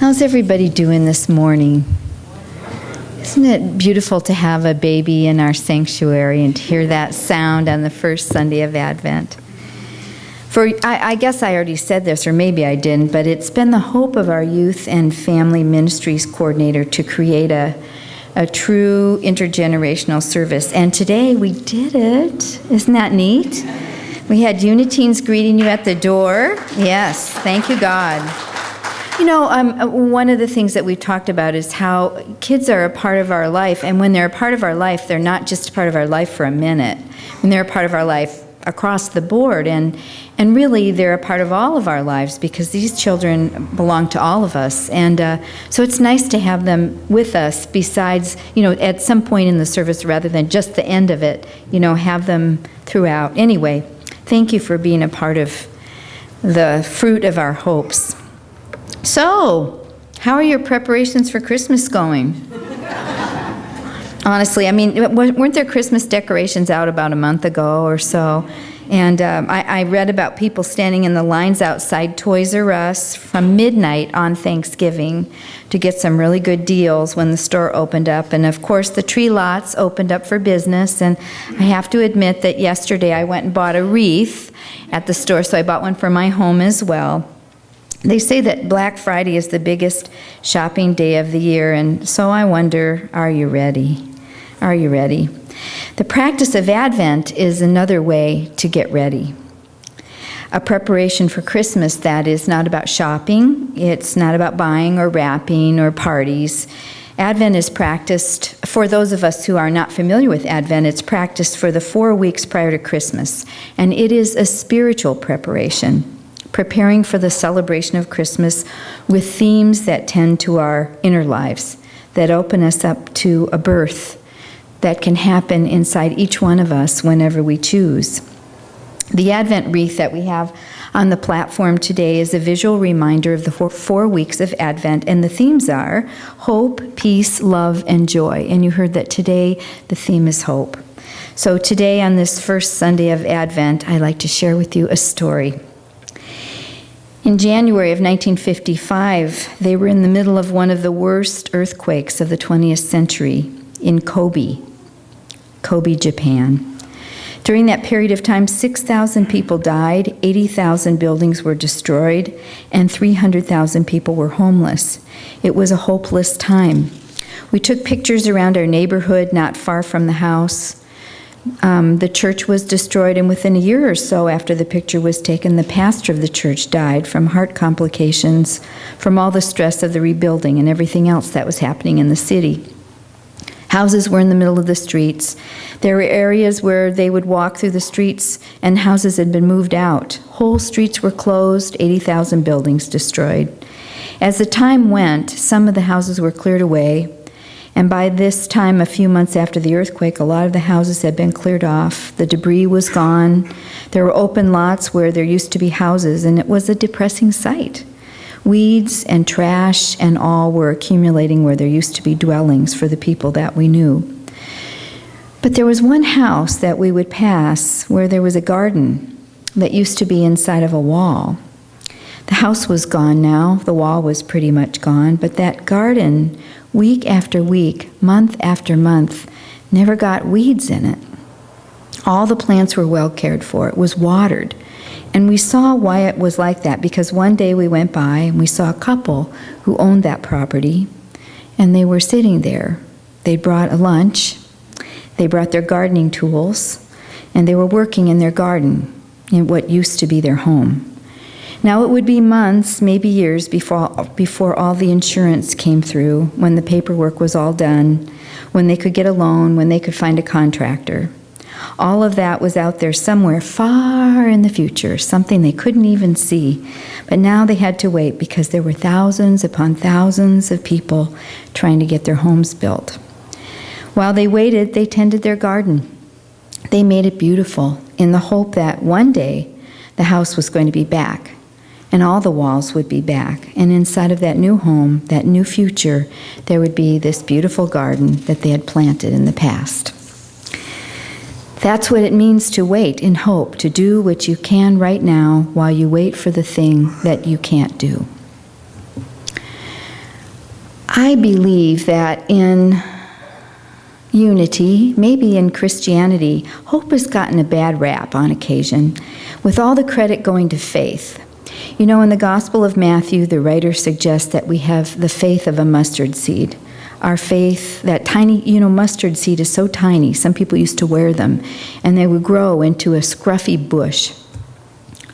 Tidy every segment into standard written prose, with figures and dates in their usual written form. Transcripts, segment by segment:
How's everybody doing this morning? Isn't it beautiful to have a baby in our sanctuary and to hear that sound on the first Sunday of Advent? I guess I already said this, or maybe I didn't, but it's been the hope of our youth and family ministries coordinator to create a true intergenerational service. And today we did it. Isn't that neat? We had Uniteens greeting you at the door. Yes, thank you, God. You know, one of the things that we've talked about is how kids are a part of our life, and when they're a part of our life, they're not just a part of our life for a minute. When they're a part of our life across the board, and really they're a part of all of our lives, because these children belong to all of us. And so it's nice to have them with us besides, at some point in the service rather than just the end of it, have them throughout. Anyway, thank you for being a part of the fruit of our hopes. So, how are your preparations for Christmas going? Honestly, weren't there Christmas decorations out about a month ago or so? And I read about people standing in the lines outside Toys R Us from midnight on Thanksgiving to get some really good deals when the store opened up. And of course, the tree lots opened up for business. And I have to admit that yesterday I went and bought a wreath at the store, so I bought one for my home as well. They say that Black Friday is the biggest shopping day of the year, and so I wonder, are you ready? Are you ready? The practice of Advent is another way to get ready. A preparation for Christmas that is not about shopping, it's not about buying or wrapping or parties. Advent is practiced, for those of us who are not familiar with Advent, it's practiced for the 4 weeks prior to Christmas, and it is a spiritual preparation. Preparing for the celebration of Christmas with themes that tend to our inner lives, that open us up to a birth that can happen inside each one of us whenever we choose. The Advent wreath that we have on the platform today is a visual reminder of the 4 weeks of Advent, and the themes are hope, peace, love, and joy. And you heard that today the theme is hope. So today, on this first Sunday of Advent, I'd like to share with you a story. In January of 1955, they were in the middle of one of the worst earthquakes of the 20th century in Kobe, Japan. During that period of time, 6,000 people died, 80,000 buildings were destroyed, and 300,000 people were homeless. It was a hopeless time. We took pictures around our neighborhood not far from the house. The church was destroyed, and within a year or so after the picture was taken, the pastor of the church died from heart complications, from all the stress of the rebuilding and everything else that was happening in the city. Houses were in the middle of the streets. There were areas where they would walk through the streets and houses had been moved out. Whole streets were closed, 80,000 buildings destroyed. As the time went, some of the houses were cleared away. And by this time, a few months after the earthquake, a lot of the houses had been cleared off. The debris was gone. There were open lots where there used to be houses, and it was a depressing sight. Weeds and trash and all were accumulating where there used to be dwellings for the people that we knew. But there was one house that we would pass where there was a garden that used to be inside of a wall. The house was gone now. The wall was pretty much gone, but that garden, week after week, month after month, never got weeds in it. All the plants were well cared for. It was watered. And we saw why it was like that, because one day we went by and we saw a couple who owned that property, and they were sitting there. They brought a lunch, they brought their gardening tools, and they were working in their garden, in what used to be their home. Now it would be months, maybe years, before all the insurance came through, when the paperwork was all done, when they could get a loan, when they could find a contractor. All of that was out there somewhere far in the future, something they couldn't even see. But now they had to wait because there were thousands upon thousands of people trying to get their homes built. While they waited, they tended their garden. They made it beautiful in the hope that one day the house was going to be back. And all the walls would be back. And inside of that new home, that new future, there would be this beautiful garden that they had planted in the past. That's what it means to wait in hope, to do what you can right now while you wait for the thing that you can't do. I believe that in unity, maybe in Christianity, hope has gotten a bad rap on occasion, with all the credit going to faith. You know, in the Gospel of Matthew, the writer suggests that we have the faith of a mustard seed. Our faith, that tiny, mustard seed is so tiny, some people used to wear them, and they would grow into a scruffy bush.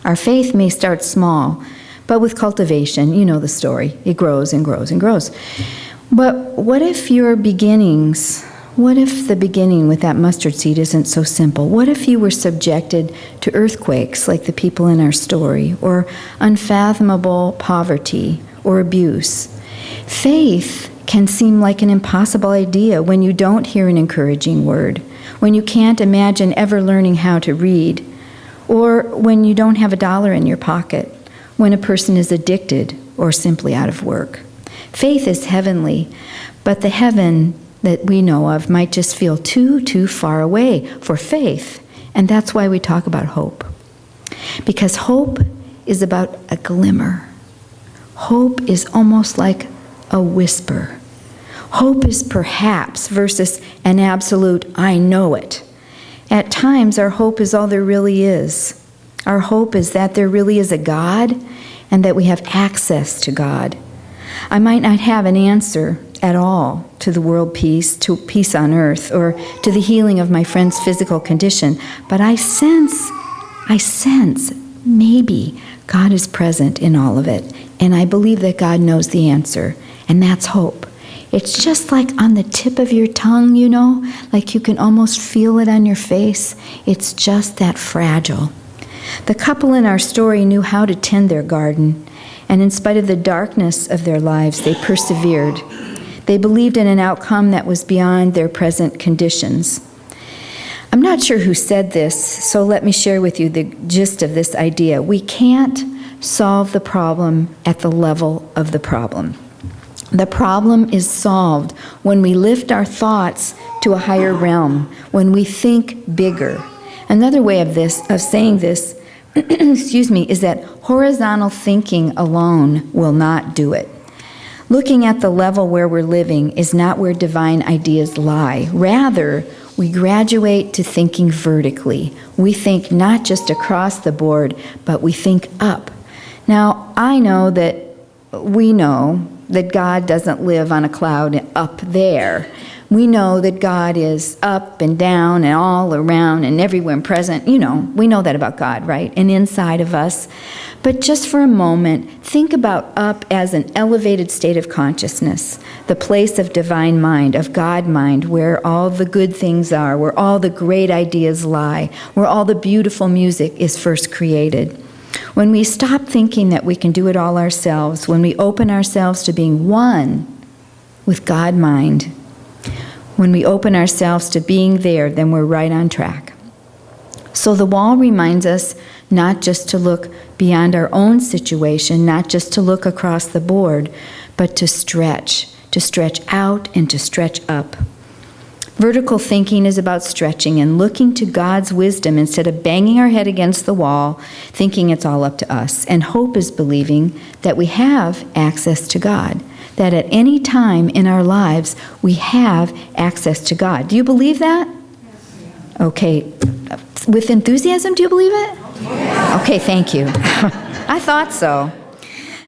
Our faith may start small, but with cultivation, you know the story. It grows and grows and grows. But what if the beginning with that mustard seed isn't so simple? What if you were subjected to earthquakes like the people in our story, or unfathomable poverty or abuse? Faith can seem like an impossible idea when you don't hear an encouraging word, when you can't imagine ever learning how to read, or when you don't have $1 in your pocket, when a person is addicted or simply out of work. Faith is heavenly, but the heaven that we know of might just feel too far away for faith, and that's why we talk about hope. Because hope is about a glimmer. Hope is almost like a whisper. Hope is perhaps versus an absolute, I know it. At times, our hope is all there really is. Our hope is that there really is a God and that we have access to God. I might not have an answer at all to the world peace, to peace on earth, or to the healing of my friend's physical condition, but I sense maybe God is present in all of it, and I believe that God knows the answer, and that's hope. It's just like on the tip of your tongue, like you can almost feel it on your face. It's just that fragile. The couple in our story knew how to tend their garden, and in spite of the darkness of their lives, they persevered. They believed in an outcome that was beyond their present conditions. I'm not sure who said this, so let me share with you the gist of this idea. We can't solve the problem at the level of the problem. The problem is solved when we lift our thoughts to a higher realm, when we think bigger. Another way of saying this, is that horizontal thinking alone will not do it. Looking at the level where we're living is not where divine ideas lie. Rather, we graduate to thinking vertically. We think not just across the board, but we think up. Now, we know that God doesn't live on a cloud up there. We know that God is up and down and all around and everywhere and present. We know that about God, right? And inside of us. But just for a moment, think about up as an elevated state of consciousness, the place of divine mind, of God mind, where all the good things are, where all the great ideas lie, where all the beautiful music is first created. When we stop thinking that we can do it all ourselves, when we open ourselves to being one with God mind, when we open ourselves to being there, then we're right on track. So the wall reminds us not just to look beyond our own situation, not just to look across the board, but to stretch out and to stretch up. Vertical thinking is about stretching and looking to God's wisdom instead of banging our head against the wall, thinking it's all up to us. And hope is believing that we have access to God, that at any time in our lives we have access to God. Do you believe that? Yes. Okay. With enthusiasm, do you believe it? Yes. Okay, thank you. I thought so.